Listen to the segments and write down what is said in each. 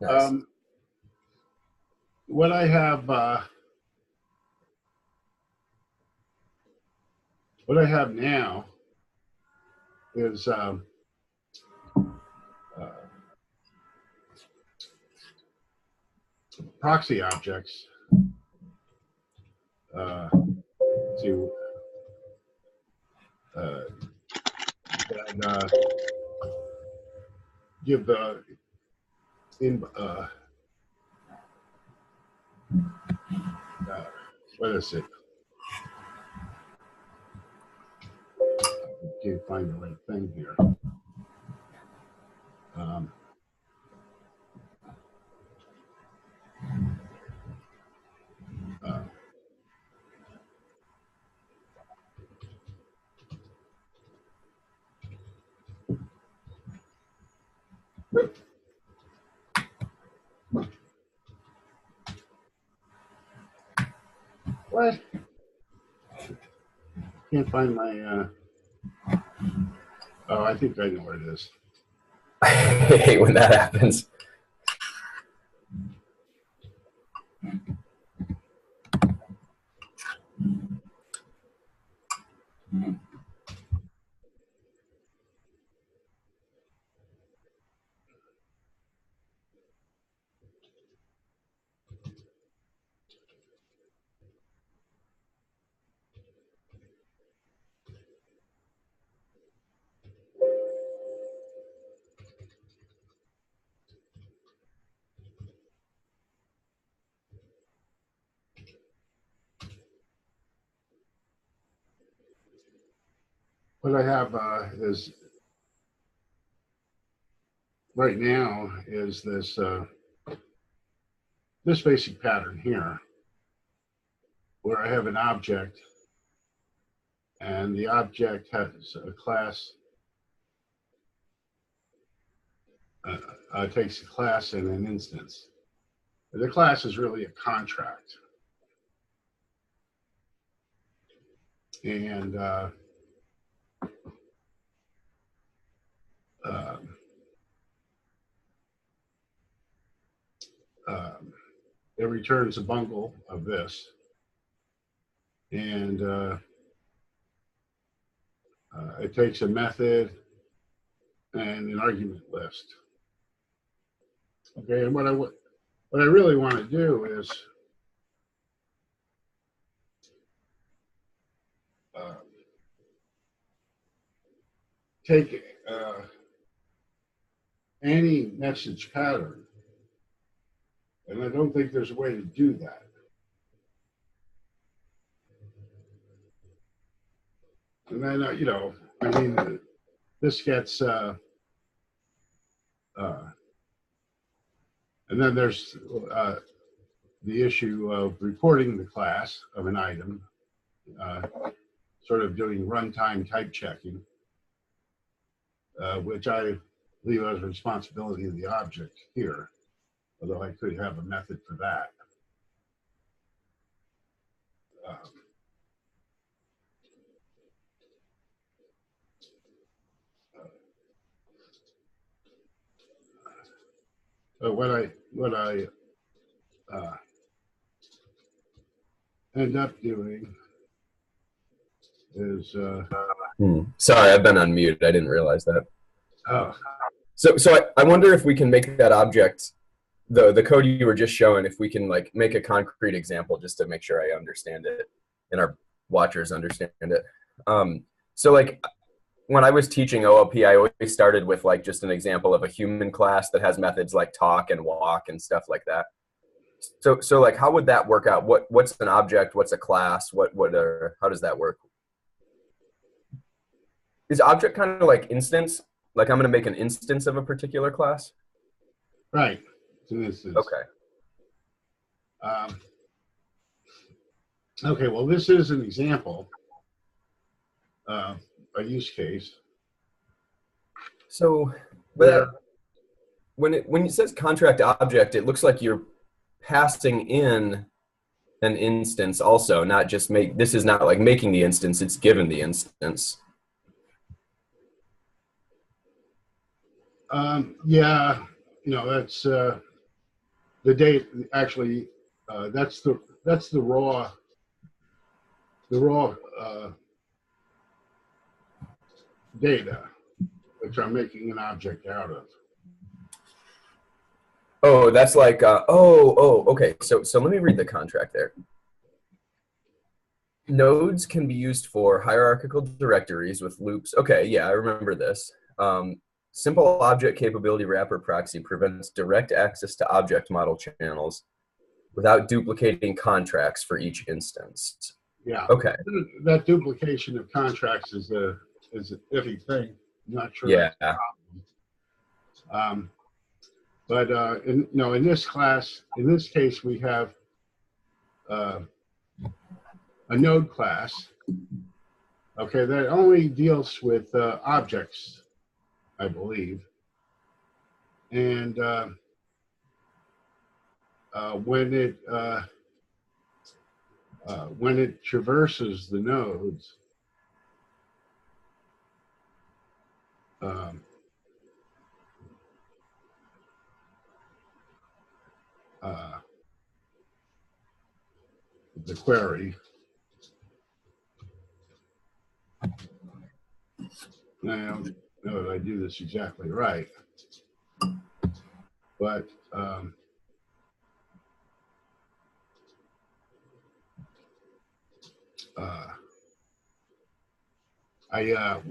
Nice. Um, what I have, what I have now is uh, proxy objects to that give in what is it? I can't find the right thing here. Um, uh, what? Can't find my. Oh, I think I know what it is. I hate when that happens. What I have is right now is this basic pattern here, where I have an object, and the object has a class, takes a class and an instance. The class is really a contract. And um, it returns a bundle of this. And it takes a method and an argument list. Okay, and what I really want to do is take any message pattern, and I don't think there's a way to do that. And then, I mean, this gets, and then there's the issue of reporting the class of an item, sort of doing runtime type checking, which I leave as a responsibility of the object here, although I could have a method for that. But what I end up doing is Sorry, I've been on mute. I didn't realize that. oh, So I wonder if we can make that object, the code you were just showing, if we can like make a concrete example just to make sure I understand it and our watchers understand it. So like when I was teaching OOP, I always started with like just an example of a human class that has methods like talk and walk and stuff like that. So like how would that work out? What's an object? What's a class? How does that work? Is object kind of like instance? Like I'm going to make an instance of a particular class? right. It's an instance. Okay. Okay, well, this is an example, a use case. So, but when it says contract object, it looks like you're passing in an instance also, not just this is not like making the instance, it's given the instance. Yeah, that's the data actually that's the raw data which I'm making an object out of. Oh, that's like, okay. So let me read the contract there. Nodes can be used for hierarchical directories with loops. Okay, yeah, I remember this. Simple object capability wrapper proxy prevents direct access to object model channels without duplicating contracts for each instance. Yeah. Okay. That duplication of contracts is an iffy thing. I'm not sure Yeah. that's a problem. But in this class, in this case, we have a node class, okay, that only deals with objects, I believe. And when it traverses the nodes, um, the query. Now, I don't know that I do this exactly right, but I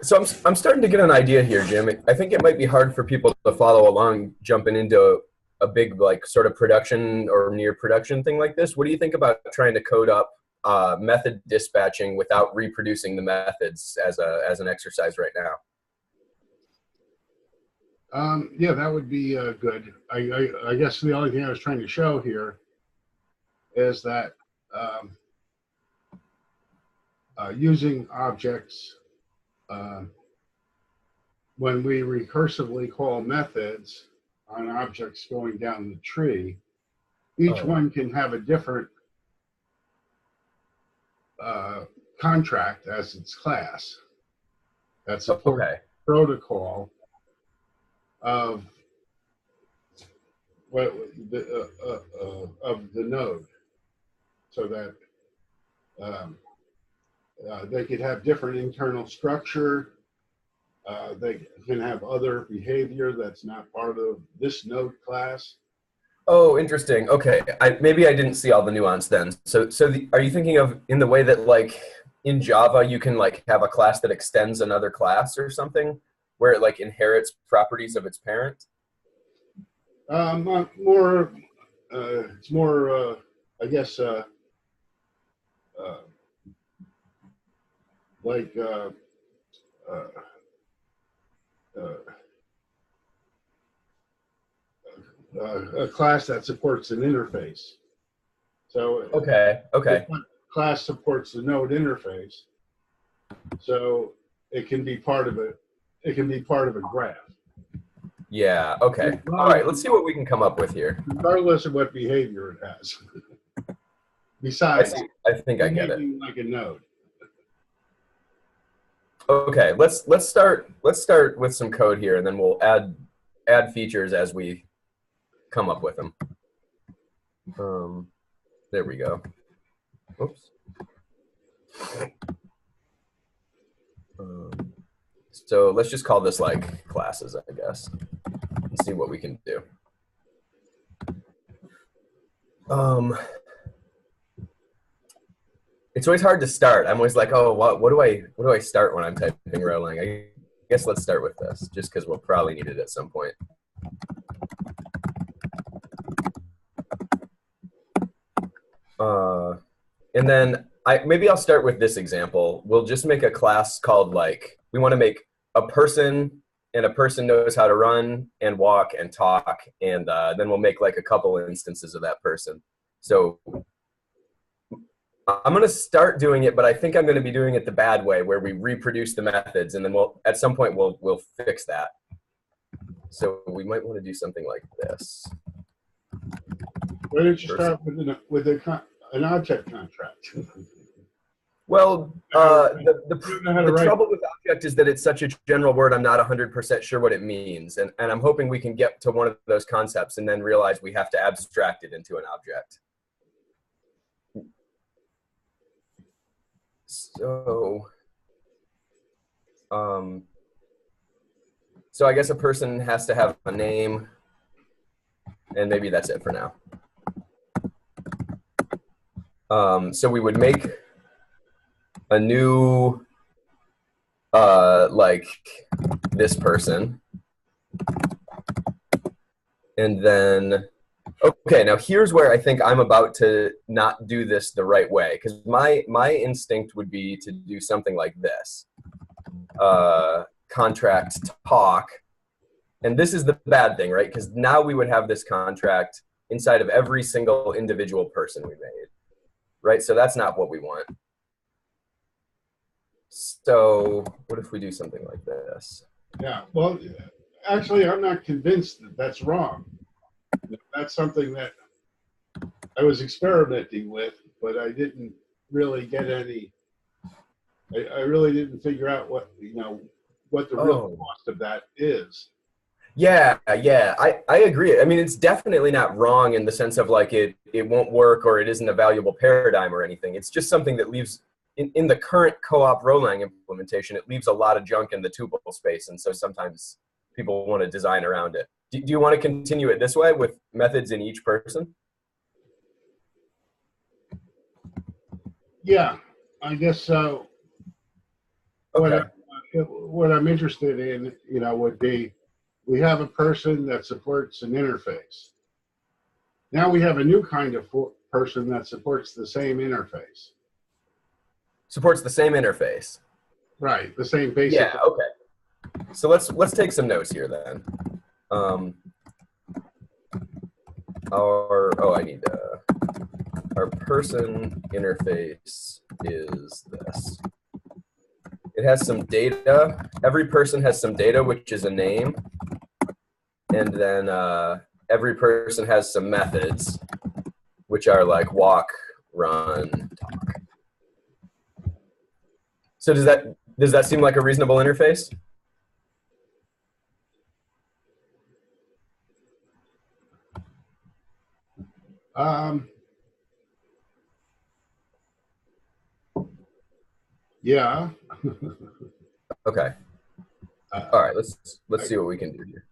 So I'm starting to get an idea here, Jim. I think it might be hard for people to follow along jumping into a big like sort of production or near production thing like this. What do you think about trying to code up method dispatching without reproducing the methods as an exercise right now? Yeah, that would be good. I guess the only thing I was trying to show here is that using objects, when we recursively call methods on objects going down the tree, each one can have a different contract as its class that supports protocol of of the node, so that they could have different internal structure. They can have other behavior that's not part of this node class. Oh, interesting. Okay, maybe I didn't see all the nuance then. So are you thinking of in the way that like in Java you can like have a class that extends another class or something, where it like inherits properties of its parent? More, it's more, I guess, like uh, a class that supports an interface. So okay. Class supports the node interface, so it can be part of it. It can be part of a graph. Yeah. Okay. All right. Let's see what we can come up with here. Regardless of what behavior it has. Besides, I think I get it. Like a node. Okay. Let's start with some code here, and then we'll add features as we come up with them. There we go. Oops. So let's just call this like classes, I guess, and see what we can do. It's always hard to start. I'm always like, oh, what do I start when I'm typing Rholang? I guess let's start with this, just because we'll probably need it at some point. And then maybe I'll start with this example. We'll just make a class called like, we want to make a person, and a person knows how to run and walk and talk, and then we'll make like a couple instances of that person. So I'm going to start doing it, but I think I'm going to be doing it the bad way, where we reproduce the methods, and then at some point we'll fix that. So we might want to do something like this. Why don't you person. start with an object contract? Well, You don't know how to the write. trouble with object is that it's such a general word, I'm not 100% sure what it means. And I'm hoping we can get to one of those concepts and then realize we have to abstract it into an object. So, so I guess a person has to have a name, and maybe that's it for now. So we would make a new, like this person. And then, okay, now here's where I think I'm about to not do this the right way, because my instinct would be to do something like this. Contract talk. And this is the bad thing, right? Because now we would have this contract inside of every single individual person we made, right? So that's not what we want. So what if we do something like this? Yeah, well, actually, I'm not convinced that that's wrong. That's something that I was experimenting with, but I didn't really get any. I really didn't figure out what what the real cost of that is. Yeah, I agree. I mean, it's definitely not wrong in the sense of like it won't work or it isn't a valuable paradigm or anything. It's just something that leaves, in the current co-op Rholang implementation, it leaves a lot of junk in the tuple space. And so sometimes people want to design around it. Do you want to continue it this way with methods in each person? Yeah, I guess so. Okay. What I'm interested in, would be we have a person that supports an interface. Now we have a new kind of person that supports the same interface. Supports the same interface. Right, the same basic. Yeah, okay. So let's take some notes here then. I need our person interface is this. It has some data. Every person has some data, which is a name. And then every person has some methods, which are like walk, run, talk. So does that seem like a reasonable interface? Yeah. Okay. All right. Let's see what we can do here.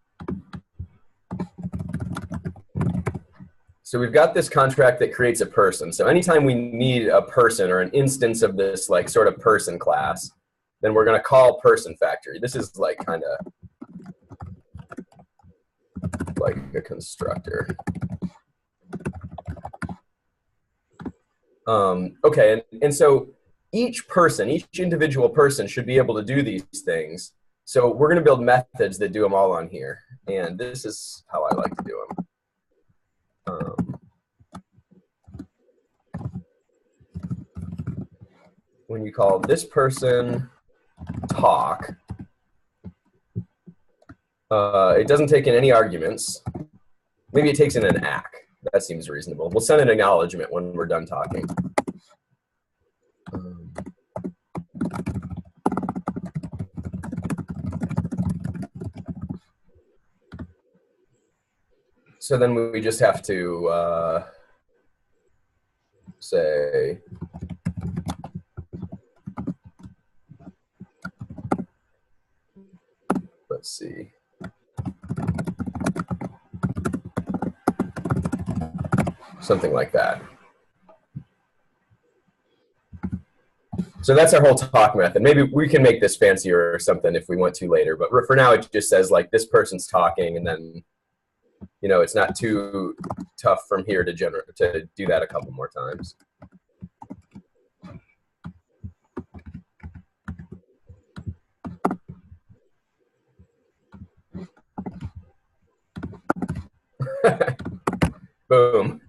So we've got this contract that creates a person. So anytime we need a person or an instance of this like sort of person class, then we're going to call person factory. This is like kind of like a constructor. Okay, and so each person, each individual person should be able to do these things. So we're going to build methods that do them all on here. And this is how I like to do them. When you call this person talk, it doesn't take in any arguments. Maybe it takes in an ACK. That seems reasonable. We'll send an acknowledgement when we're done talking. So then we just have to say, let's see. Something like that. So that's our whole talk method. Maybe we can make this fancier or something if we want to later. But for now, it just says like this person's talking, and then it's not too tough from here to do that a couple more times. Boom.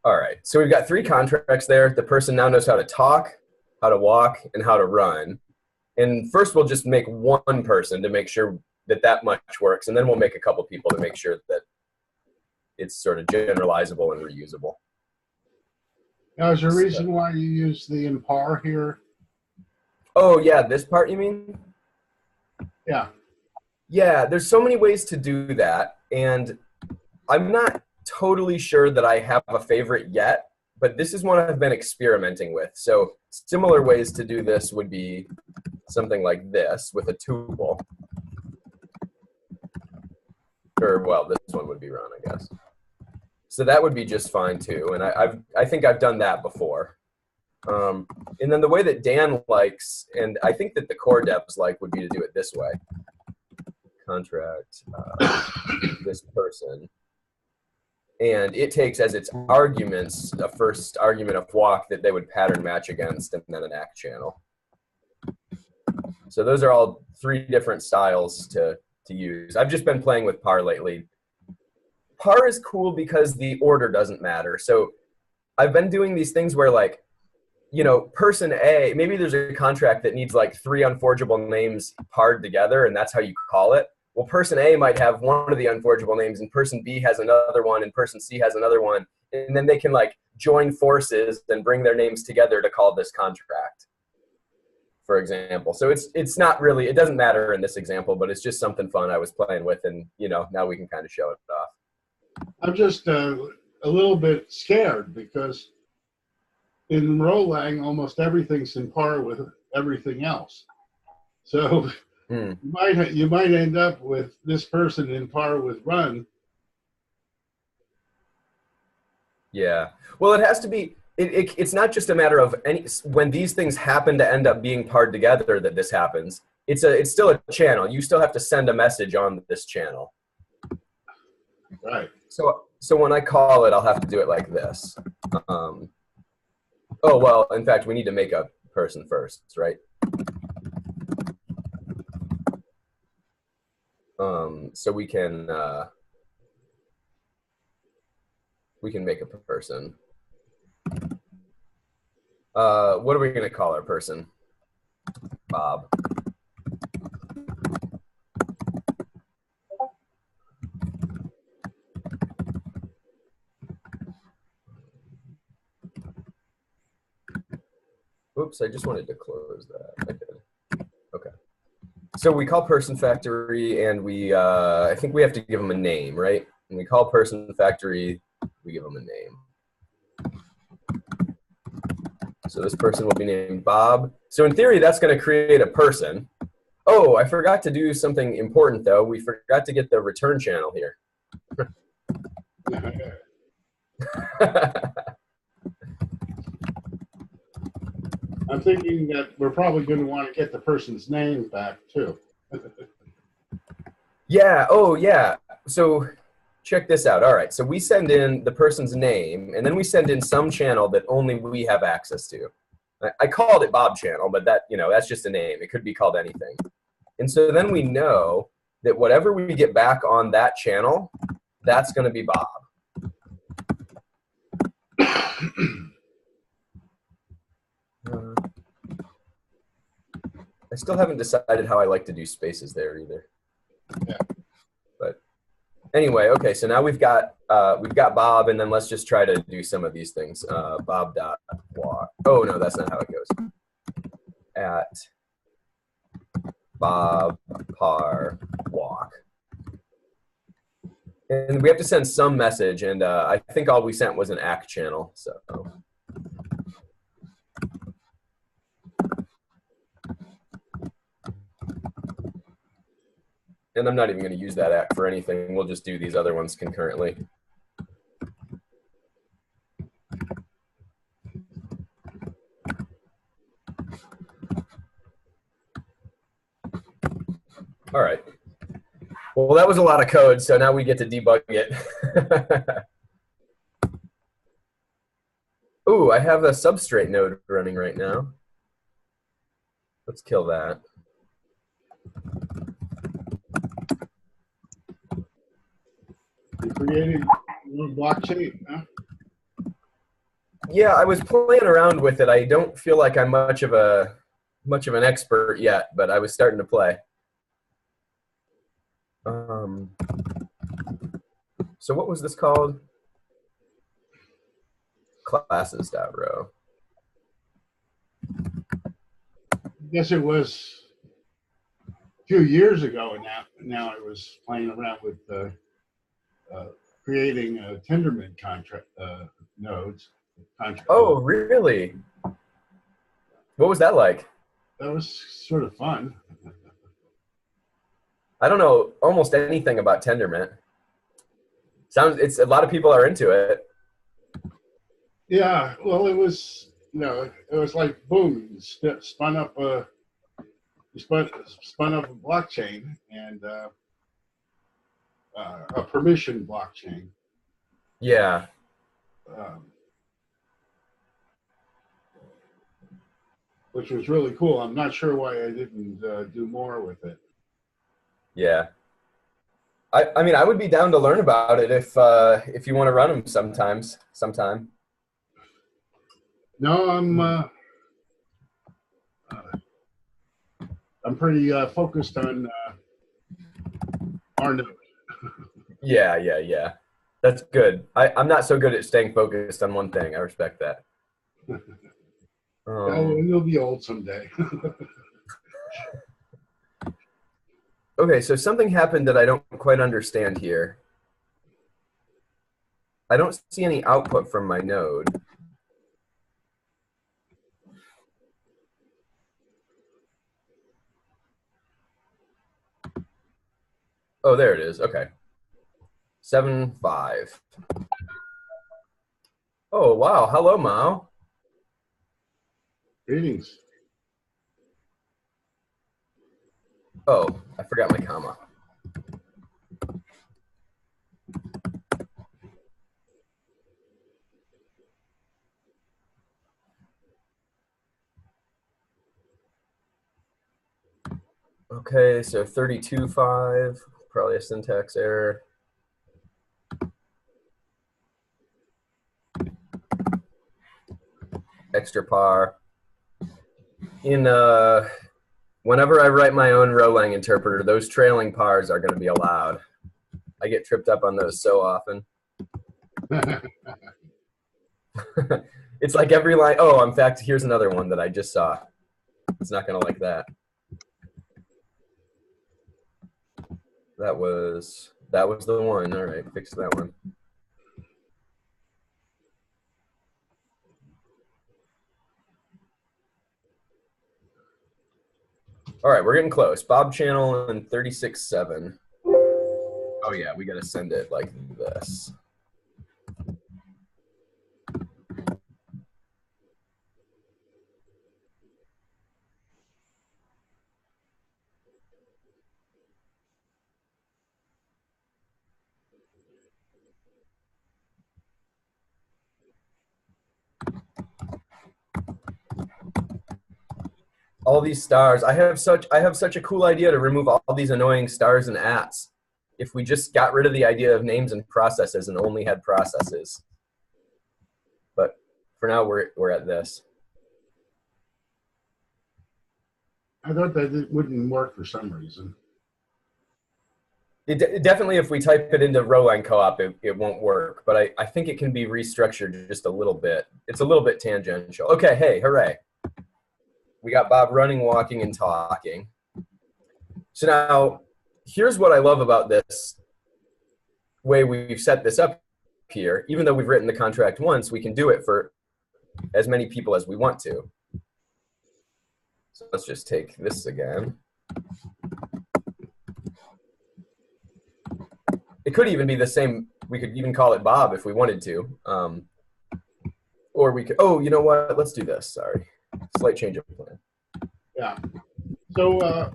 All right, so we've got 3 contracts there. The person now knows how to talk, how to walk, and how to run. And first we'll just make one person to make sure that that much works, and then we'll make a couple people to make sure that it's sort of generalizable and reusable. Now, is there a reason why you use the in par here? Oh, yeah, this part you mean? Yeah. Yeah, there's so many ways to do that, and I'm not totally sure that I have a favorite yet, but this is one I've been experimenting with. So similar ways to do this would be something like this with a tuple. Or, well, this one would be run, I guess. So that would be just fine too, and I think I've done that before. And then the way that Dan likes, and I think that the core devs like, would be to do it this way. Contract this person. And it takes as its arguments a first argument of walk that they would pattern match against, and then an act channel. So those are all 3 different styles to use. I've just been playing with par lately. Par is cool because the order doesn't matter. So I've been doing these things where, like, you know, person A, maybe there's a contract that needs like 3 unforgeable names parred together, and that's how you call it. Well, person A might have one of the unforgeable names, and person B has another one, and person C has another one. And then they can like join forces and bring their names together to call this contract, for example. So it's not really, it doesn't matter in this example, but it's just something fun I was playing with, and, you know, now we can kind of show it off. I'm just a little bit scared because in Rholang, almost everything's in par with everything else. So you might end up with this person in par with run. Yeah. Well, it has to be, it's not just a matter of when these things happen to end up being parred together that this happens. It's still a channel. You still have to send a message on this channel. Right. So when I call it, I'll have to do it like this. Oh, well, in fact, we need to make a person first, right? So we can make a person. What are we going to call our person? Bob. Oops, I just wanted to close that. I did. Okay. So we call person factory, and we I think we have to give them a name, right? When we call person factory, we give them a name. So this person will be named Bob. So in theory, that's going to create a person. Oh, I forgot to do something important, though. We forgot to get the return channel here. I'm thinking that we're probably going to want to get the person's name back, too. Yeah. Oh, yeah. So check this out. All right. So we send in the person's name, and then we send in some channel that only we have access to. I called it Bob channel, but that, you know, that's just a name. It could be called anything. And so then we know that whatever we get back on that channel, that's going to be Bob. I still haven't decided how I like to do spaces there either. Yeah. But anyway, okay. So now we've got Bob, and then let's just try to do some of these things. Bob dot walk. Oh no, that's not how it goes. At Bob par walk. And we have to send some message, and I think all we sent was an ACK channel. So. And I'm not even going to use that ACK for anything. We'll just do these other ones concurrently. All right. Well, that was a lot of code, so now we get to debug it. Ooh, I have a substrate node running right now. Let's kill that. You created a blockchain, huh? Yeah, I was playing around with it. I don't feel like I'm much of an expert yet, but I was starting to play. Um, so what was this called? Classes.row. I guess it was a few years ago, and now I was playing around with uh, creating Tendermint contract nodes. Contract. Oh, really? What was that like? That was sort of fun. I don't know almost anything about Tendermint. Sounds it's a lot of people are into it. Yeah, well, it was it was like boom, spun up spun up a blockchain and a permission blockchain, Yeah, um, which was really cool. I'm not sure why I didn't do more with it. yeah. I mean, I would be down to learn about it if you want to run them sometime. No, I'm pretty focused on our node. Yeah, yeah, yeah. That's good. I'm not so good at staying focused on one thing. I respect that. Oh, Um, you'll be old someday. okay, so something happened that I don't quite understand here. I don't see any output from my node. Oh, there it is. Okay. 7.5. Oh, wow. Hello, Mao. Greetings. Oh, I forgot my comma. Okay, so 32.5, probably a syntax error. Extra par. In whenever I write my own Rholang interpreter, those trailing pars are going to be allowed. I get tripped up on those so often. It's like every line. Oh, in fact, here's another one that I just saw. It's not going to like that. That was the one. All right, fix that one. All right, we're getting close. Bob channel and 36.7. Oh yeah, we got to send it like this. All these stars. I have such a cool idea to remove all these annoying stars and ats. If we just got rid of the idea of names and processes and only had processes. But for now, we're at this. I thought that it wouldn't work for some reason. Definitely, if we type it into Rholang co-op, it won't work. But I think it can be restructured just a little bit. It's a little bit tangential. Okay, hey, hooray. We got Bob running, walking, and talking. So now, here's what I love about this way we've set this up here. Even though we've written the contract once, we can do it for as many people as we want to. So let's just take this again. It could even be the same. We could even call it Bob if we wanted to. Or we could, oh, you know what? Let's do this. Sorry. Slight change of plan. Yeah. So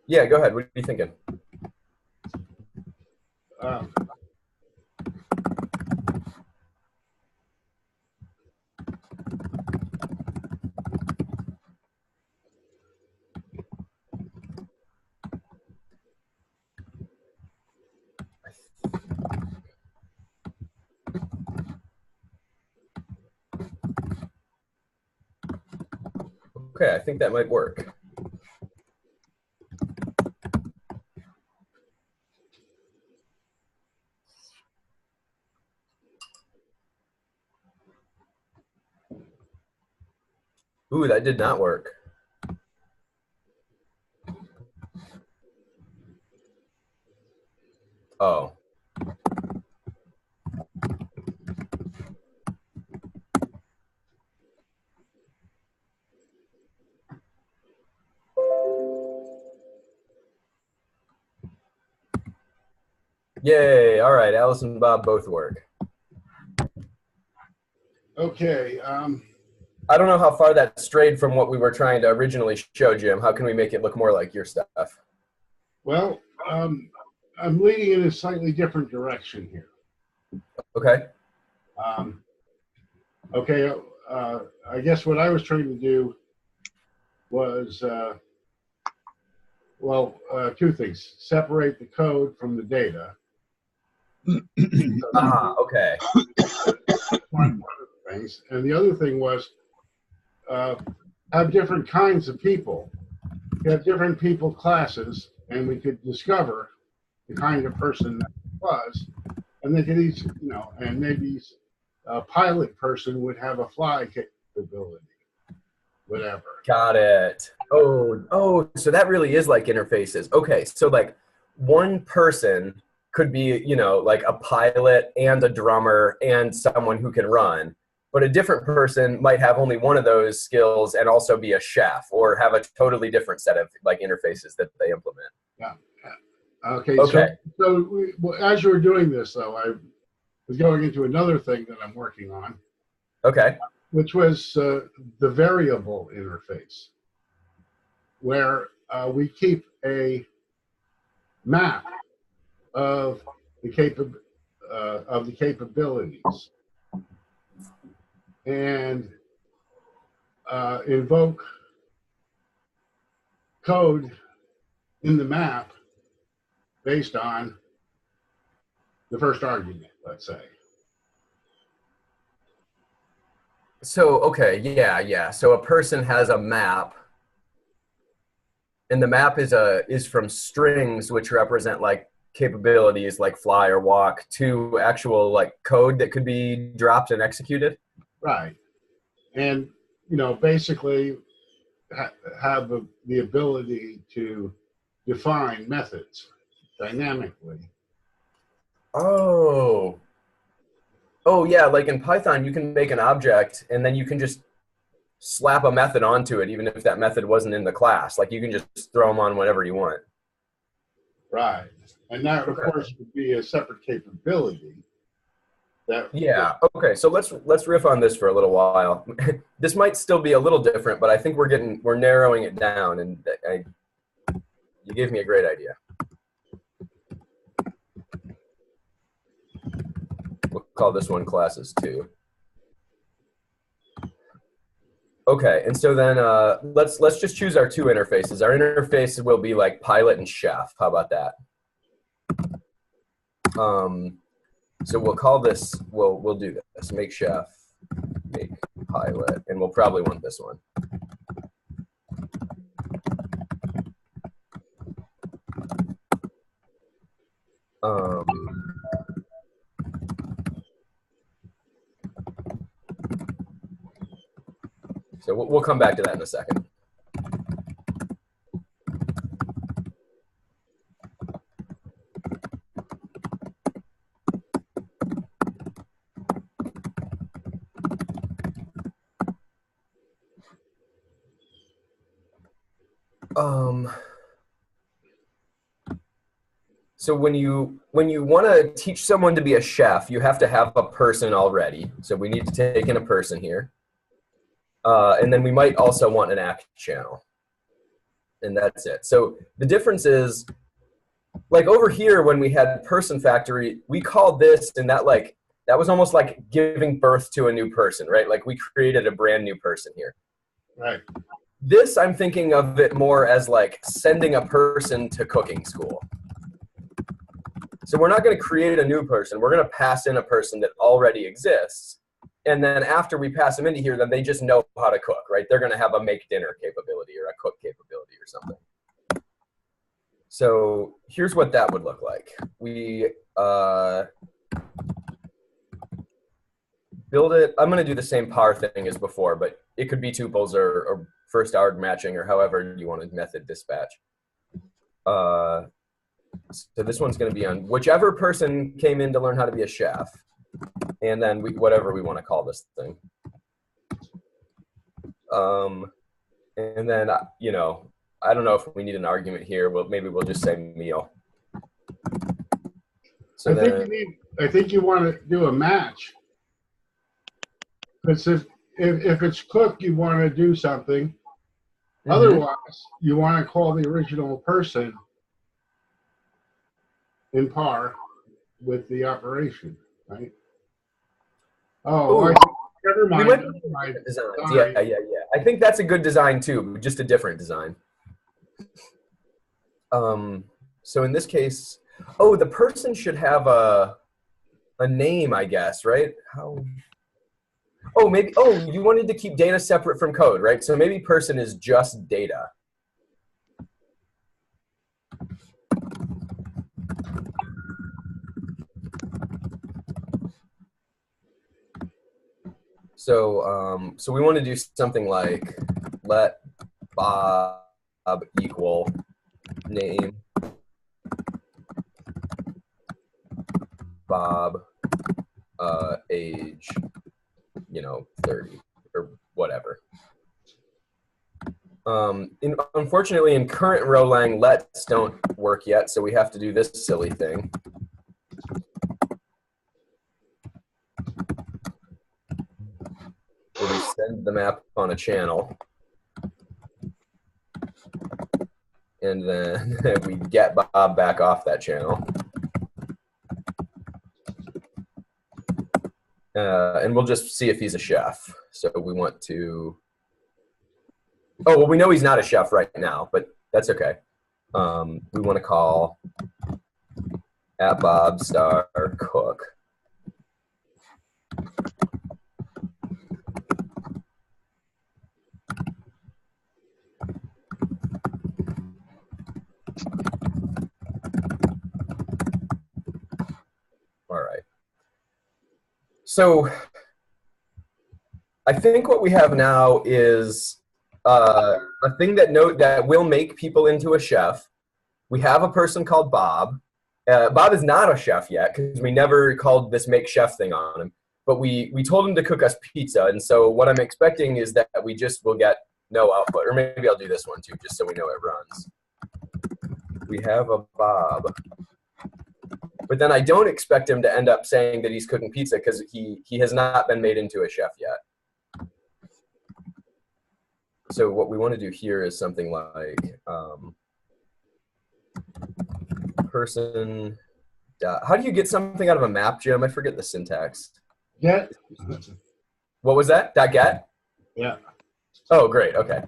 Yeah, go ahead. What are you thinking? uh, Okay, I think that might work. Ooh, that did not work. Oh. Yay, all right, Alice and Bob both work. Okay. I don't know how far that strayed from what we were trying to originally show, Jim. How can we make it look more like your stuff? Well, I'm leading in a slightly different direction here. Okay. Okay. I guess what I was trying to do was, two things: separate the code from the data. Okay. One of the things, and the other thing was have different kinds of people. You have different people classes, and we could discover the kind of person that was, and they could each, and maybe a pilot person would have a fly capability, whatever. Got it. Oh, so that really is like interfaces. Okay, so like one person could be, like a pilot and a drummer and someone who can run, but a different person might have only one of those skills and also be a chef or have a totally different set of like interfaces that they implement. Yeah. Okay. Okay. So as you were doing this, though, I was going into another thing that I'm working on. Okay. Which was the variable interface, where we keep a map of the capabilities and invoke code in the map based on the first argument, let's say. So, okay, yeah. So a person has a map, and the map is from strings which represent like capabilities like fly or walk to actual like code that could be dropped and executed. Right. And, basically have the ability to define methods dynamically. Oh yeah, like in Python, you can make an object and then you can just slap a method onto it, even if that method wasn't in the class. Like you can just throw them on whenever you want. Right. And that, of course, would be a separate capability. Yeah. Okay. So let's riff on this for a little while. This might still be a little different, but I think we're narrowing it down, and you gave me a great idea. We'll call this one classes 2. Okay, and so then let's just choose our 2 interfaces. Our interface will be like pilot and chef. How about that? So we'll call this. We'll do this. Make chef, make pilot, and we'll probably want this one. So we'll come back to that in a second. So when you want to teach someone to be a chef, you have to have a person already. So we need to take in a person here. And then we might also want an act channel. And that's it. So the difference is, like over here when we had person factory, we called this, and that was almost like giving birth to a new person, right? Like we created a brand new person here. Right. This, I'm thinking of it more as like sending a person to cooking school. So we're not going to create a new person. We're going to pass in a person that already exists. and then after we pass them into here, then they just know how to cook, right? They're going to have a make dinner capability or a cook capability or something. So here's what that would look like. We build it. I'm going to do the same par thing as before, but it could be tuples or first arg matching or however you want to method dispatch. So this one's going to be on whichever person came in to learn how to be a chef, and then whatever we want to call this thing. And then, you know, I don't know if we need an argument here. Well, maybe we'll just say meal. So I think you want to do a match. Because if it's cooked, you want to do something. Mm-hmm. Otherwise, you want to call the original person in par with the operation, right? Oh, never mind. Yeah. I think that's a good design too, just a different design. So in this case, the person should have a name, I guess, right? Maybe you wanted to keep data separate from code, right? So maybe person is just data. So we want to do something like let Bob equal name Bob, age, 30 or whatever. Unfortunately, in current Rholang, lets don't work yet, so we have to do this silly thing. Where we send the map on a channel. And then we get Bob back off that channel. And we'll just see if he's a chef. So we want to, we know he's not a chef right now, but that's okay. We want to call @Bob*cook. All right. So I think what we have now is a thing that will make people into a chef. We have a person called Bob. Bob is not a chef yet because we never called this make chef thing on him. But we told him to cook us pizza. And so what I'm expecting is that we just will get no output. Or maybe I'll do this one too, just so we know it runs. We have a Bob. But then I don't expect him to end up saying that he's cooking pizza because he has not been made into a chef yet. So what we want to do here is something like person. How do you get something out of a map, Jim? I forget the syntax. Get. What was that? .get? Yeah. Oh, great. Okay.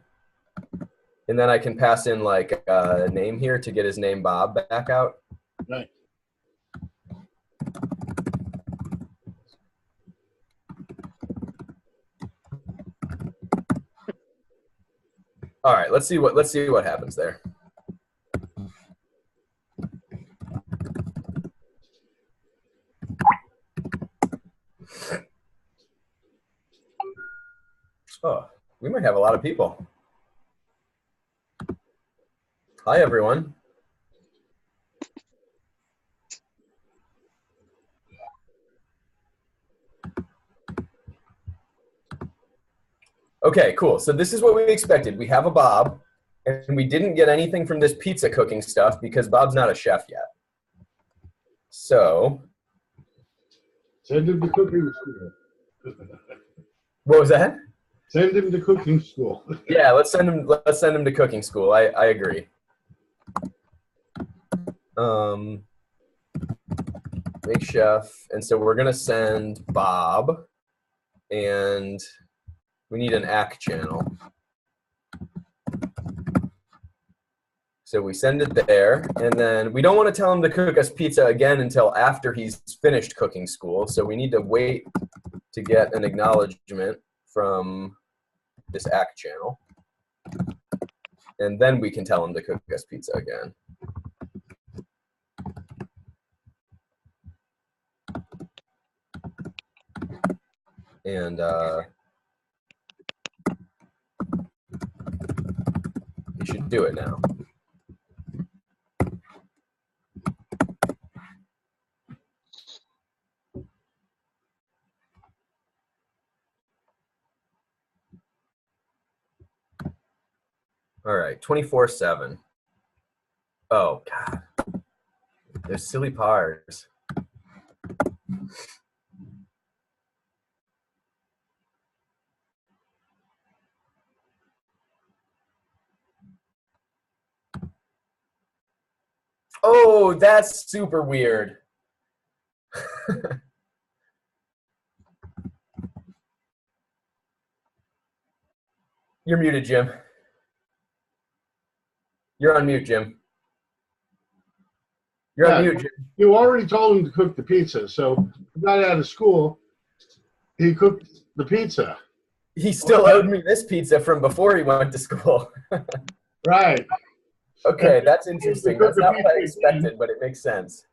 And then I can pass in like a name here to get his name Bob back out. Right. All right, let's see what happens there. Oh, we might have a lot of people. Hi, everyone. Okay, cool. So this is what we expected. We have a Bob, and we didn't get anything from this pizza cooking stuff because Bob's not a chef yet. So send him to cooking school. What was that? Send him to cooking school. Yeah, let's send him to cooking school. I agree. Make chef, and so we're gonna send Bob, and we need an ACK channel. So we send it there, and then we don't want to tell him to cook us pizza again until after he's finished cooking school. So we need to wait to get an acknowledgement from this ACK channel. And then we can tell him to cook us pizza again. And you should do it now. All right, 24/7. Oh, God. There's silly pars. Oh, that's super weird. You're muted, Jim. You're on mute, Jim. You're on mute, Jim. You already told him to cook the pizza, so he got out of school. He cooked the pizza. He still owed me this pizza from before he went to school. Right. Okay, that's interesting. That's not what I expected, but it makes sense.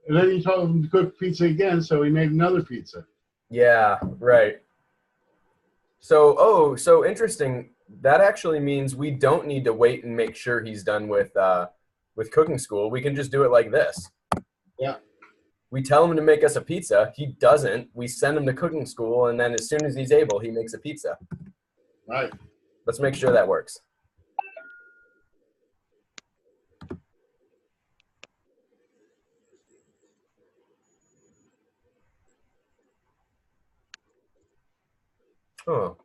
And then he told him to cook pizza again, so he made another pizza. Yeah, right. So, so interesting. That actually means we don't need to wait and make sure he's done with cooking school. We can just do it like this. Yeah. We tell him to make us a pizza. He doesn't. We send him to cooking school, and then as soon as he's able, he makes a pizza. Right. Let's make sure that works. Oh,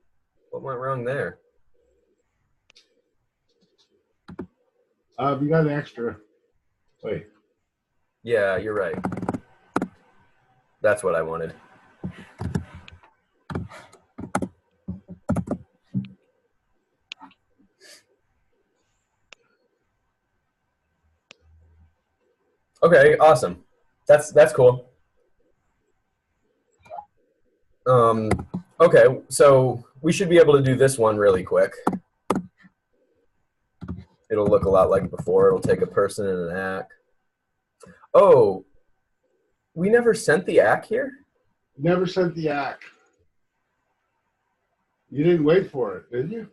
what went wrong there? We got an extra. Wait. Yeah, you're right. That's what I wanted. Okay, awesome. That's cool. Okay, so we should be able to do this one really quick. It'll look a lot like before. It'll take a person and an ACK. Oh, we never sent the ACK here? Never sent the ACK. You didn't wait for it, did you?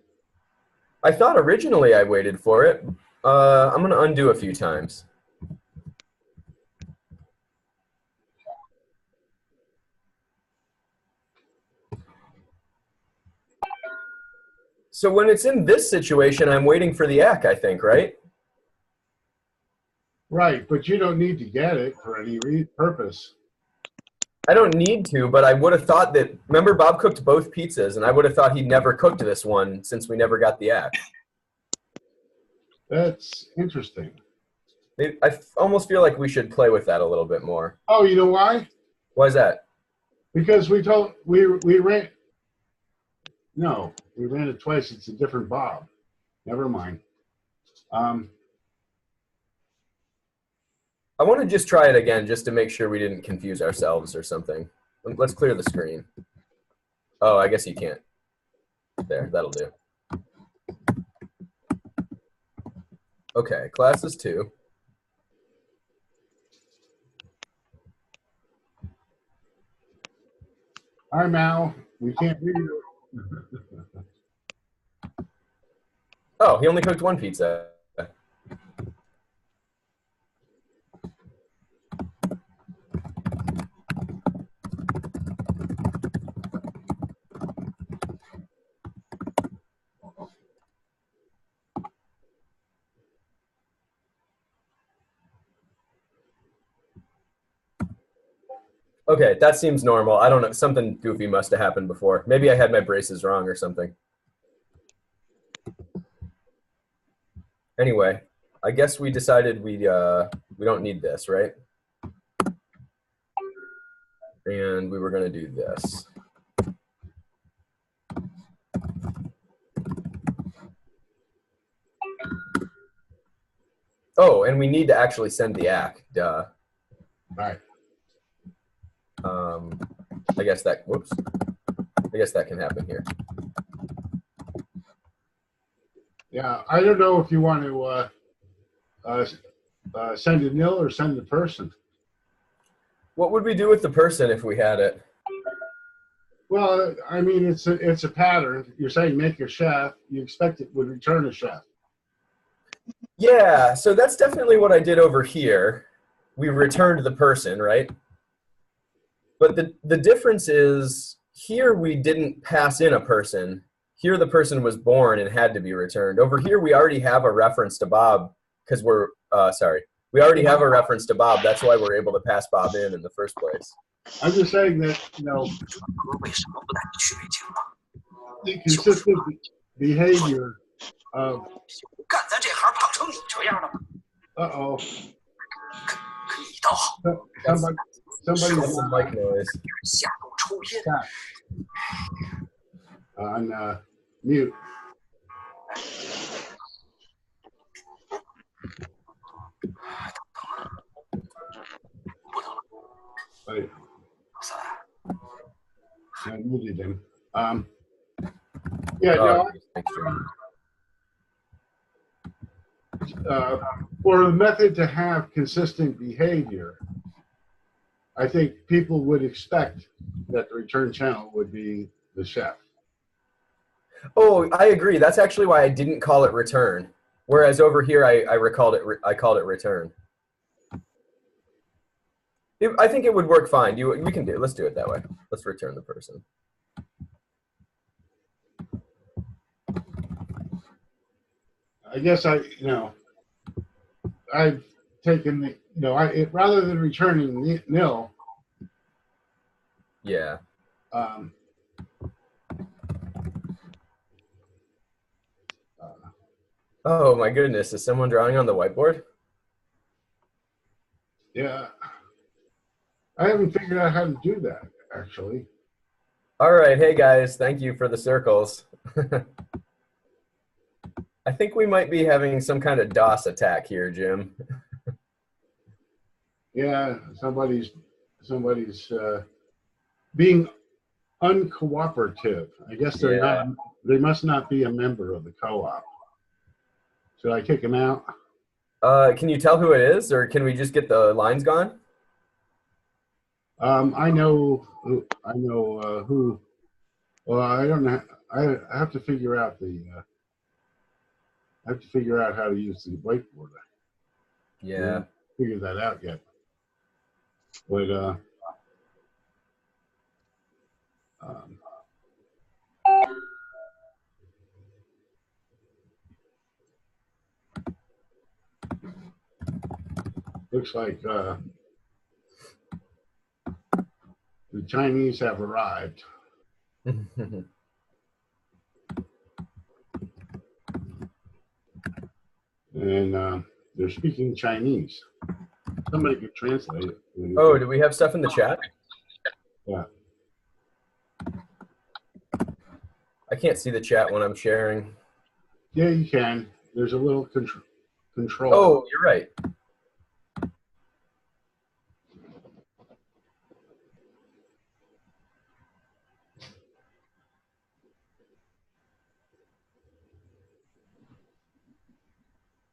I thought originally I waited for it. I'm going to undo a few times. So when it's in this situation, I'm waiting for the ACK, I think, right? Right, but you don't need to get it for any purpose. I don't need to, but I would have thought that, remember Bob cooked both pizzas, and I would have thought he'd never cooked this one since we never got the ACK. That's interesting. I almost feel like we should play with that a little bit more. Oh, you know why? Why is that? Because we ran. No, we ran it twice. It's a different Bob. Never mind. I want to just try it again just to make sure we didn't confuse ourselves or something. Let's clear the screen. Oh, I guess you can't. There, that'll do. Okay, classes 2. Hi, Mal. We can't read it. Oh, he only cooked one pizza. Okay, that seems normal. I don't know. Something goofy must have happened before. Maybe I had my braces wrong or something. Anyway, I guess we decided we don't need this, right? And we were going to do this. Oh, and we need to actually send the ACK. Duh. Right. I guess that, whoops. I guess that can happen here. Yeah, I don't know if you want to send a nil or send a person. What would we do with the person if we had it? Well, I mean, it's a pattern. You're saying make a chef. You expect it would return a chef. Yeah, so that's definitely what I did over here. We returned the person, right? But the difference is here we didn't pass in a person. Here the person was born and had to be returned. Over here we already have a reference to Bob because we're, sorry. We already have a reference to Bob. That's why we're able to pass Bob in the first place. I'm just saying that, inconsistent behavior of. Uh-oh. Somebody's some mic noise. On mute. Wait. I muted him. Yeah, no. For a method to have consistent behavior, I think people would expect that the return channel would be the chef. Oh, I agree. That's actually why I didn't call it return. Whereas over here, I called it return. I think it would work fine. We can let's do it that way. Let's return the person. I guess I've taken rather than returning nil. Yeah. Oh my goodness! Is someone drawing on the whiteboard? Yeah. I haven't figured out how to do that, actually. All right. Hey, guys. Thank you for the circles. I think we might be having some kind of DOS attack here, Jim. Yeah, somebody's being uncooperative. I guess they're not. They must not be a member of the co-op. Should I kick them out? Can you tell who it is, or can we just get the lines gone? I know who. Well, I don't know. I have to figure out I have to figure out how to use the whiteboard. Yeah. I haven't figured that out yet. But looks like the Chinese have arrived. And they're speaking Chinese. Somebody could translate it. Oh, do we have stuff in the chat? Yeah. I can't see the chat when I'm sharing. Yeah, you can. There's a little control. Oh, you're right.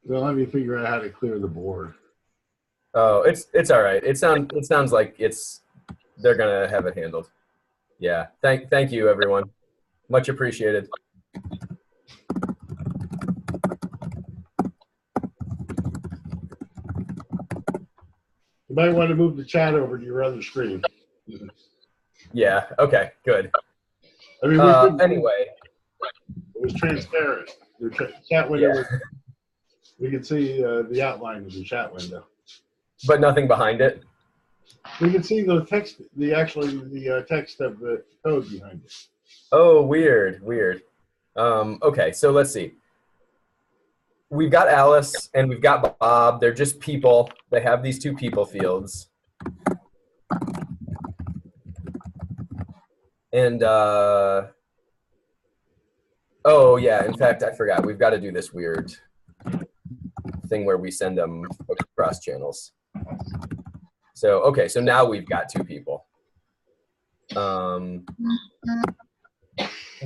Well, let me figure out how to clear the board. Oh, it's all right. It sounds like they're gonna have it handled. Yeah. Thank you, everyone. Much appreciated. You might want to move the chat over to your other screen. Yeah. Okay. Good. I mean, anyway, it was transparent. The chat window. Yeah. We could see the outline of the chat window. But nothing behind it. We can see the text, the text of the code behind it. Oh, weird. Okay, so let's see. We've got Alice and we've got Bob. They're just people. They have these two people fields. And, oh yeah, in fact, I forgot. We've got to do this weird thing where we send them across channels. So, okay, so now we've got two people.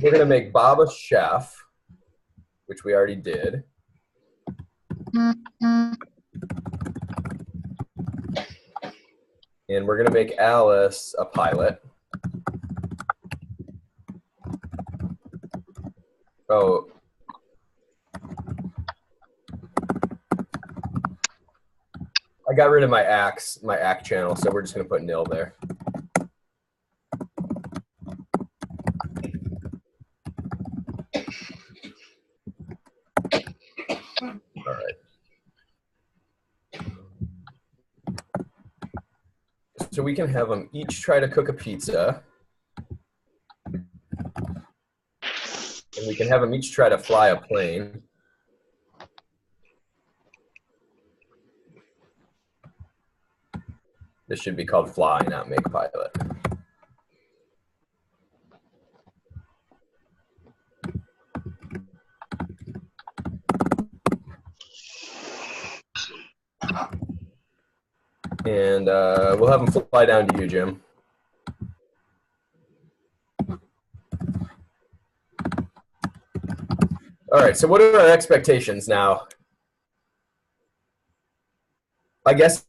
we're going to make Bob a chef, which we already did. And we're going to make Alice a pilot. Oh. I got rid of my ACK channel, so we're just going to put nil there. All right. So we can have them each try to cook a pizza. And we can have them each try to fly a plane. This should be called fly, not make pilot. And we'll have them fly down to you, Jim. All right, so what are our expectations now? I guess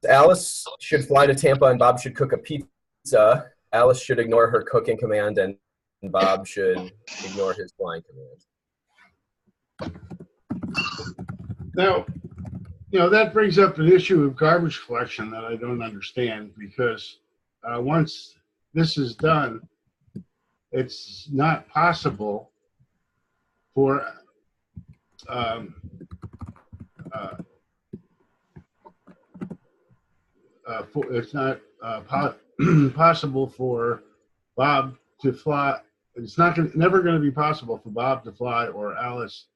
Alice should fly to Tampa and Bob should cook a pizza. Alice should ignore her cooking command and Bob should ignore his flying command. Now, that brings up an issue of garbage collection that I don't understand, because once this is done, it's not possible for it's not possible for Bob to fly. It's never going to be possible for Bob to fly or Alice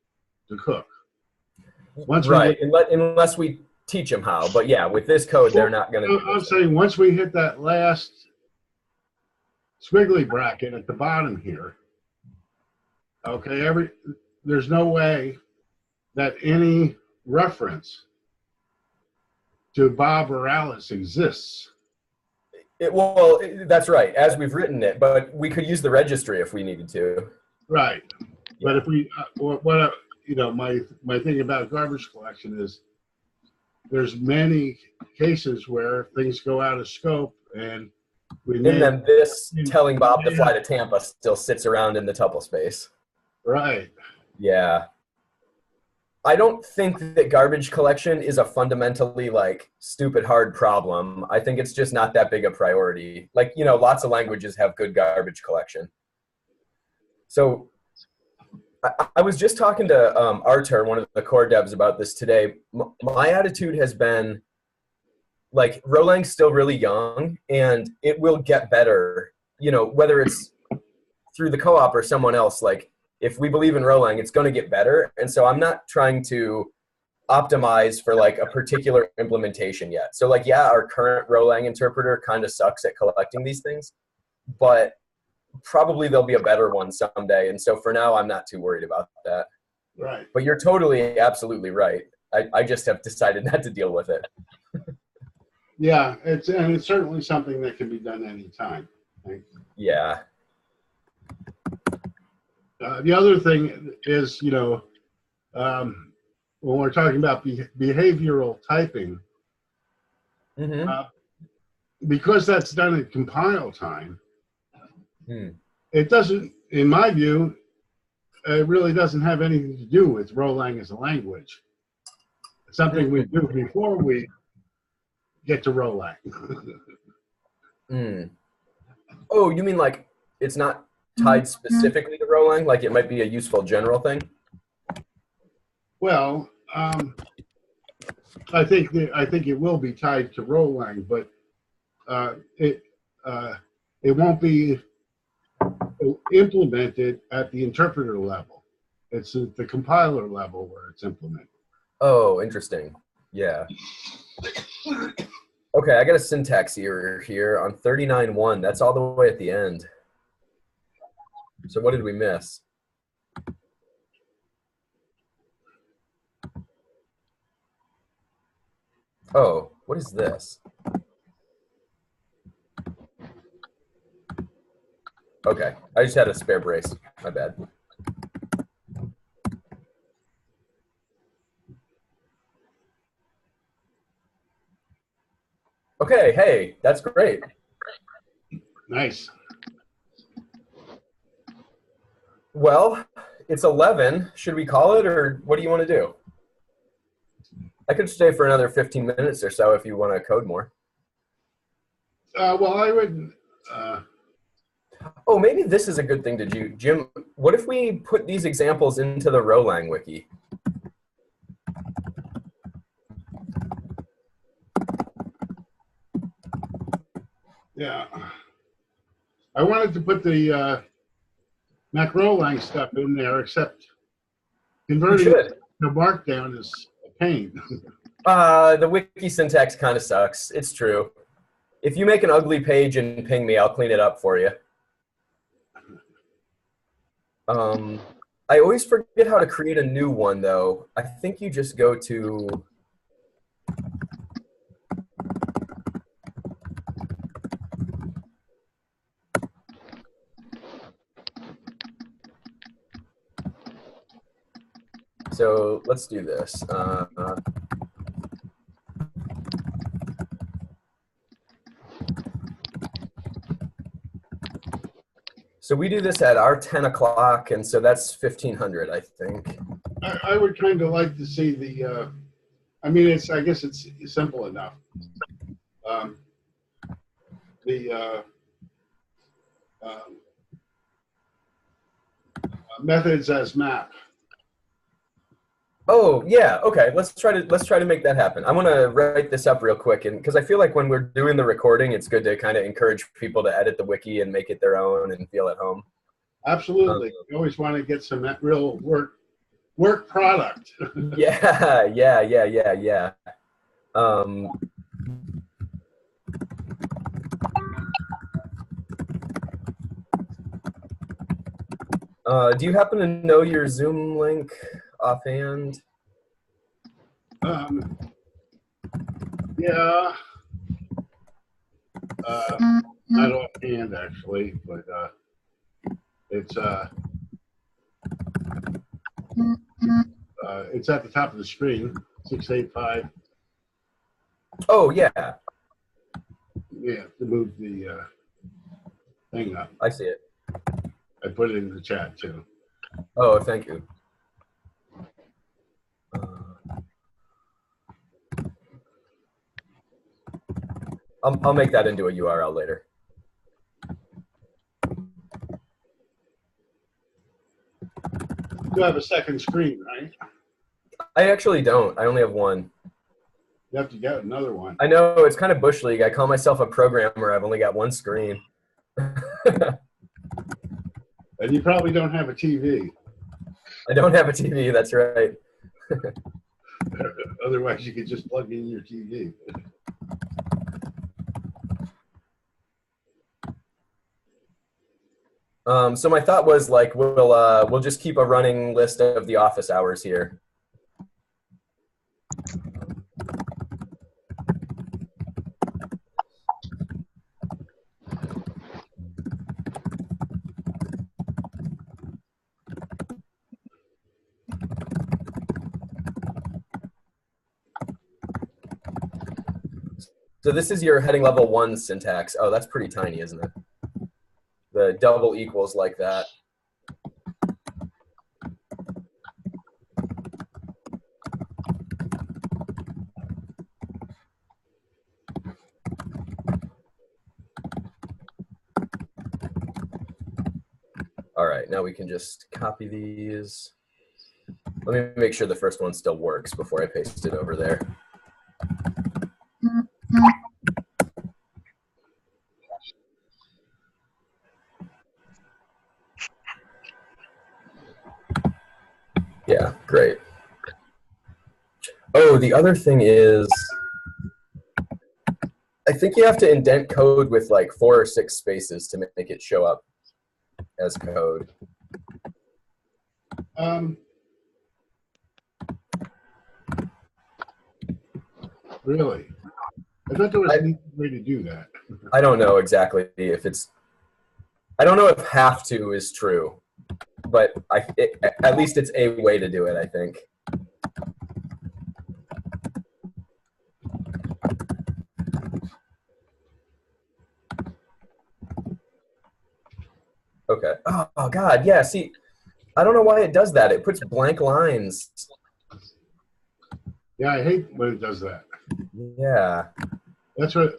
to cook. Right, unless we teach them how. But yeah, with this code, they're not going to. I'm saying once we hit that last squiggly bracket at the bottom here, okay, there's no way that any reference to Bob or Alice exists. Well, that's right, as we've written it, but we could use the registry if we needed to. Right, yeah. But if we, my thing about garbage collection is there's many cases where things go out of scope, and then this telling Bob to fly to Tampa still sits around in the tuple space. Right. Yeah. I don't think that garbage collection is a fundamentally stupid hard problem. I think it's just not that big a priority. Lots of languages have good garbage collection. So I was just talking to Artur, one of the core devs, about this today. My attitude has been Rholang's still really young and it will get better, whether it's through the co-op or someone else. If we believe in Rholang, it's going to get better. And so I'm not trying to optimize for a particular implementation yet. So yeah, our current Rholang interpreter kind of sucks at collecting these things, but probably there'll be a better one someday. And so for now, I'm not too worried about that. Right. But you're totally, absolutely right. I just have decided not to deal with it. Yeah, it's certainly something that can be done anytime. Right? Yeah. The other thing is, when we're talking about behavioral typing, because that's done at compile time, it doesn't, in my view, it really doesn't have anything to do with Rholang as a language. It's something we do before we get to Rholang. Oh, you mean it's not tied specifically to Rholang? It might be a useful general thing? Well, I think it will be tied to Rholang, but it won't be implemented at the interpreter level. It's at the compiler level where it's implemented. Oh, interesting. Yeah. Okay, I got a syntax error here on 39.1. That's all the way at the end. So what did we miss? Oh, what is this? Okay, I just had a spare brace. my bad. Okay, hey, that's great. Nice. Well, it's 11. Should we call it, or what do you want to do? I could stay for another 15 minutes or so if you want to code more. Well, I would. Oh, maybe this is a good thing to do. Jim, what if we put these examples into the Rholang wiki? Yeah. I wanted to put the Rholang stuff in there, except converting it to Markdown is a pain. The wiki syntax kind of sucks. It's true. If you make an ugly page and ping me, I'll clean it up for you. I always forget how to create a new one, though. I think you just go to... So let's do this. So we do this at our 10 o'clock, and so that's 1500, I think. I would kind of like to see the. I mean, I guess it's simple enough. Methods as map. Oh yeah, okay. Let's try to make that happen. I want to write this up real quick, and because I feel like when we're doing the recording, it's good to kind of encourage people to edit the wiki and make it their own and feel at home. Absolutely, you always want to get some real work product. Yeah. Do you happen to know your Zoom link offhand? Yeah. Not offhand, actually, but it's at the top of the screen, 685. Oh, yeah. Yeah, to move the thing up. I see it. I put it in the chat, too. Oh, thank you. I'll make that into a URL later. You have a second screen, right? I actually don't. I only have one. You have to get another one. I know, it's kind of Bush League. I call myself a programmer. I've only got one screen. And you probably don't have a TV. I don't have a TV, that's right. Otherwise, you could just plug in your TV. So my thought was like we'll just keep a running list of the office hours here. So this is your heading level 1 syntax. Oh, that's pretty tiny, isn't it? The double equals like that. All right, now we can just copy these. Let me make sure the first one still works before I paste it over there. Yeah, great. Oh, the other thing is, I think you have to indent code with like 4 or 6 spaces to make it show up as code. Really? I thought there was an easy way to do that. I don't know exactly if it's, I don't know if have to is true. but at least it's a way to do it, I think. Okay. Oh God, yeah. See, I don't know why it does that. It puts blank lines. Yeah, I hate when it does that. Yeah. That's what.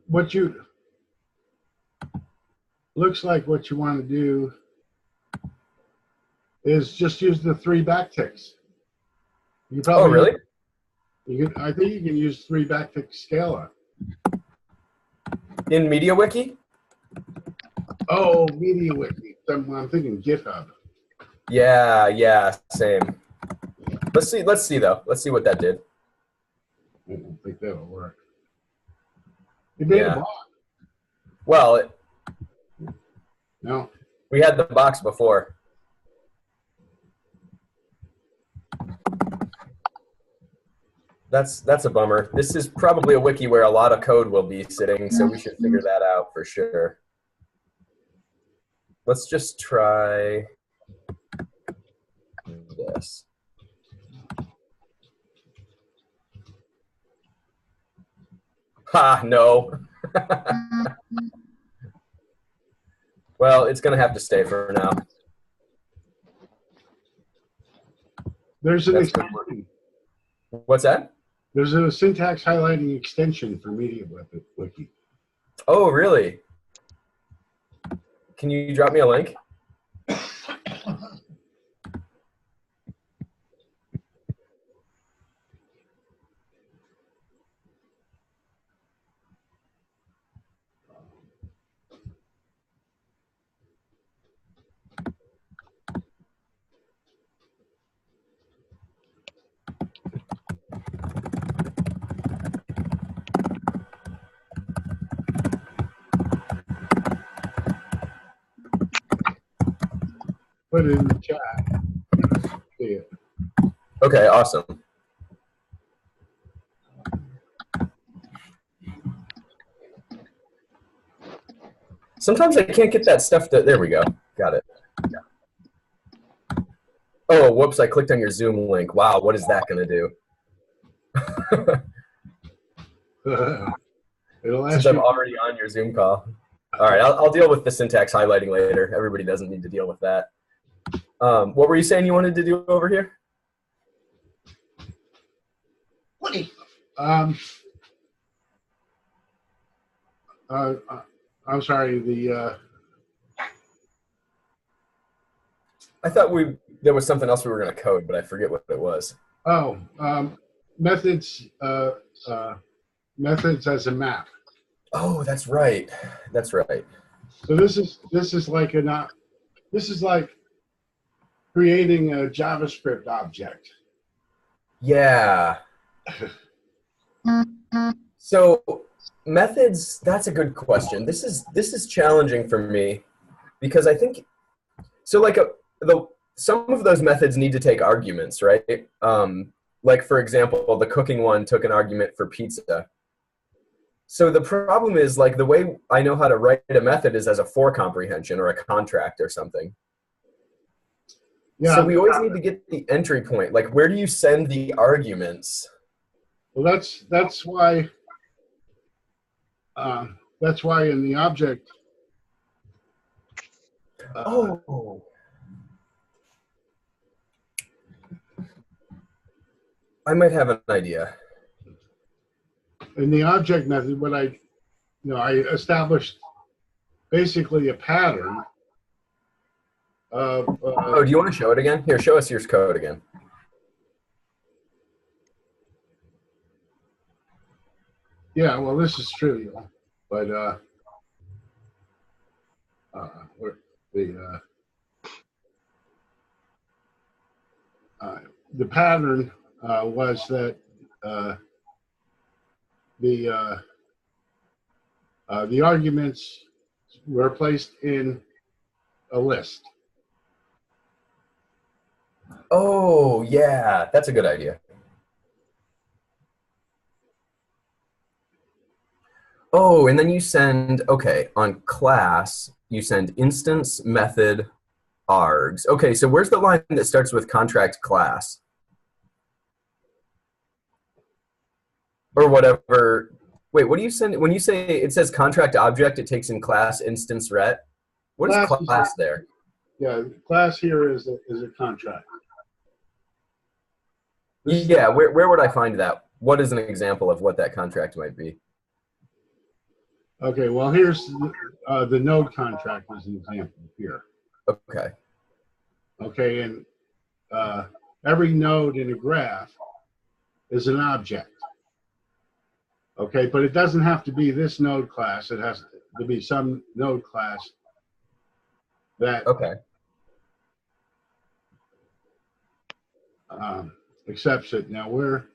What you looks like what you want to do is just use the 3 backticks. You Oh, probably really? I think you can use 3 backtick scalar. In MediaWiki? Oh, MediaWiki. I'm thinking GitHub. Yeah, yeah, same. Let's see though. Let's see what that did. I don't think that'll work. It made a Yeah. box. Well, No. we had the box before. That's a bummer. This is probably a wiki where a lot of code will be sitting, so we should figure that out for sure. Let's just try this. Ha, no. Well, it's going to have to stay for now. There's an That's good. extension. What's that? There's a syntax highlighting extension for MediaWiki. Oh, really? Can you drop me a link? Put it in the chat. See it. Okay, awesome. Sometimes I can't get that stuff to, there we go. Got it. Oh, whoops, I clicked on your Zoom link. Wow, what is that going to do? It'll ask Since I'm already on your Zoom call. All right, I'll deal with the syntax highlighting later. Everybody doesn't need to deal with that. What were you saying you wanted to do over here? I'm sorry. I thought there was something else we were going to code, but I forget what it was. Methods. Methods as a map. Oh, that's right. That's right. So this is like creating a JavaScript object. Yeah. So methods, that's a good question. This is challenging for me because I think so like some of those methods need to take arguments, right? Like for example, the cooking one took an argument for pizza. So the problem is like the way I know how to write a method is as a for comprehension or a contract or something. Yeah, so we always need to get the entry point. Like where do you send the arguments? Well, that's why in the object. I might have an idea. In the object method, what I established basically a pattern of. Oh, do you want to show it again? Here, show us your code again. Yeah, well, this is trivial, but the pattern was that the arguments were placed in a list. Oh, yeah, that's a good idea. Oh, and then you send, okay, on class, you send instance, method, args. Okay, so where's the line that starts with contract class? Or whatever. Wait, what do you send? When you say it says contract object, it takes in class instance ret. What is Class is, class there? yeah, class here is a contract. This is Yeah, where would I find that? What is an example of what that contract might be? okay, well, here's the node contract as an example here. Okay. Okay, and every node in a graph is an object. Okay, but it doesn't have to be this node class. It has to be some node class that Okay. accepts it. Now we're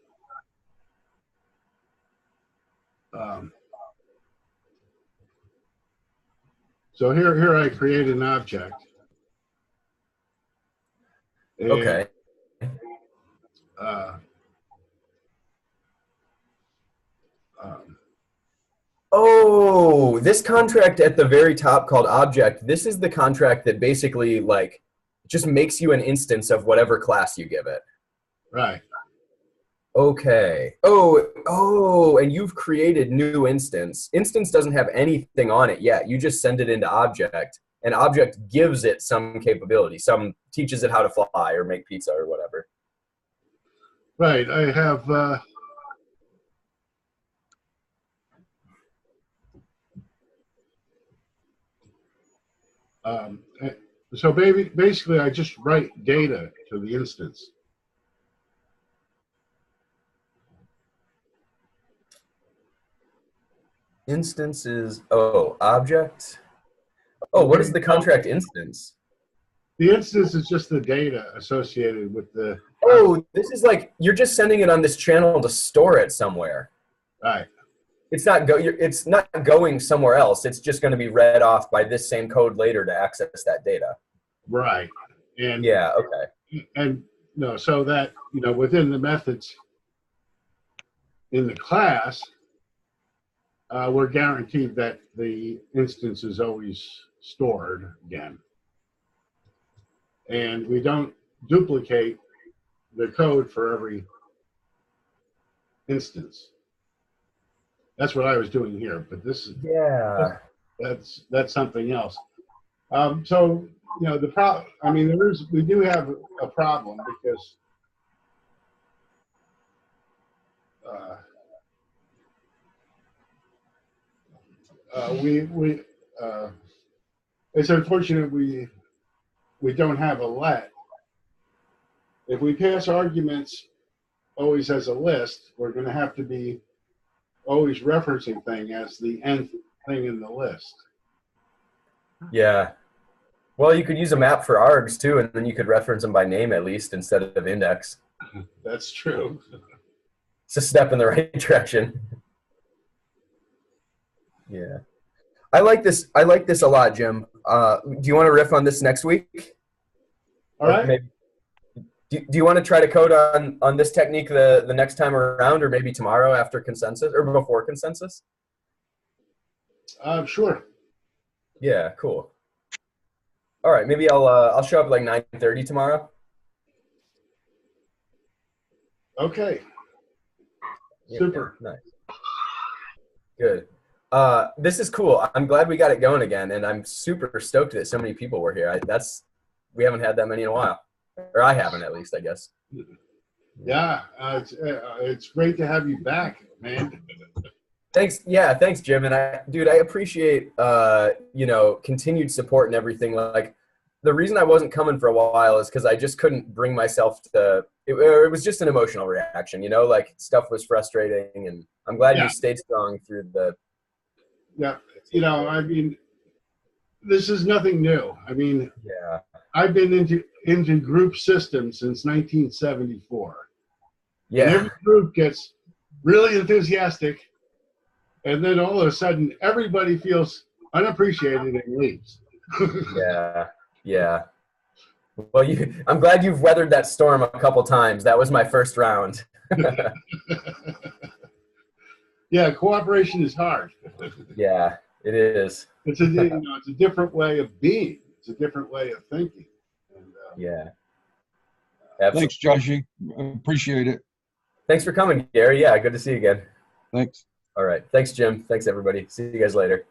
so here I create an object. And, Okay. Uh, um, Oh, this contract at the very top called object, this is the contract that basically like just makes you an instance of whatever class you give it. right. Okay. Oh, and you've created new instance. Instance doesn't have anything on it yet. You just send it into object, and object gives it some capability. Some teaches it how to fly or make pizza or whatever. Right. I have so basically I just write data to the instance. Instance is, oh, object. Oh, what Okay. is the contract instance? The instance is just the data associated with the. Oh, this is like you're just sending it on this channel to store it somewhere. Right. It's not going somewhere else. It's just going to be read off by this same code later to access that data. Right. And Yeah, okay. and no, so that within the methods in the class, we're guaranteed that the instance is always stored again, and we don't duplicate the code for every instance. That's what I was doing here, but this is Yeah. that's something else. So the problem. I mean, we do have a problem because we it's unfortunate we don't have a let. If we pass arguments always as a list, we're going to have to be always referencing thing as the nth thing in the list. Yeah. Well, you could use a map for args too, and then you could reference them by name at least instead of index. That's true. It's a step in the right direction. Yeah. I like this a lot, Jim. Do you want to riff on this next week? All right. Maybe, do you want to try to code on this technique the next time around, or maybe tomorrow after consensus or before consensus? Sure. Yeah, cool. All right, maybe I'll show up like 9:30 tomorrow. Okay. Yeah, Super. nice. Good. This is cool. I'm glad we got it going again, and I'm super stoked that so many people were here. We haven't had that many in a while, or I haven't at least, I guess. Yeah, it's great to have you back, man. Thanks. Yeah, thanks, Jim. And I appreciate continued support and everything. Like, the reason I wasn't coming for a while is because I just couldn't bring myself to. It was just an emotional reaction, like stuff was frustrating, and I'm glad you stayed strong through the. Yeah, I mean, this is nothing new. I mean, Yeah. I've been into group systems since 1974. Yeah. And every group gets really enthusiastic, and then all of a sudden, everybody feels unappreciated and leaves. Yeah. Yeah. Well, I'm glad you've weathered that storm a couple times. That was my first round. Yeah, cooperation is hard. Yeah, it is. It's a different way of being. It's a different way of thinking. And, Yeah, Thanks, absolutely. Joshy. Appreciate it. Thanks for coming, Gary. Yeah, good to see you again. Thanks. All right. Thanks, Jim. Thanks, everybody. See you guys later.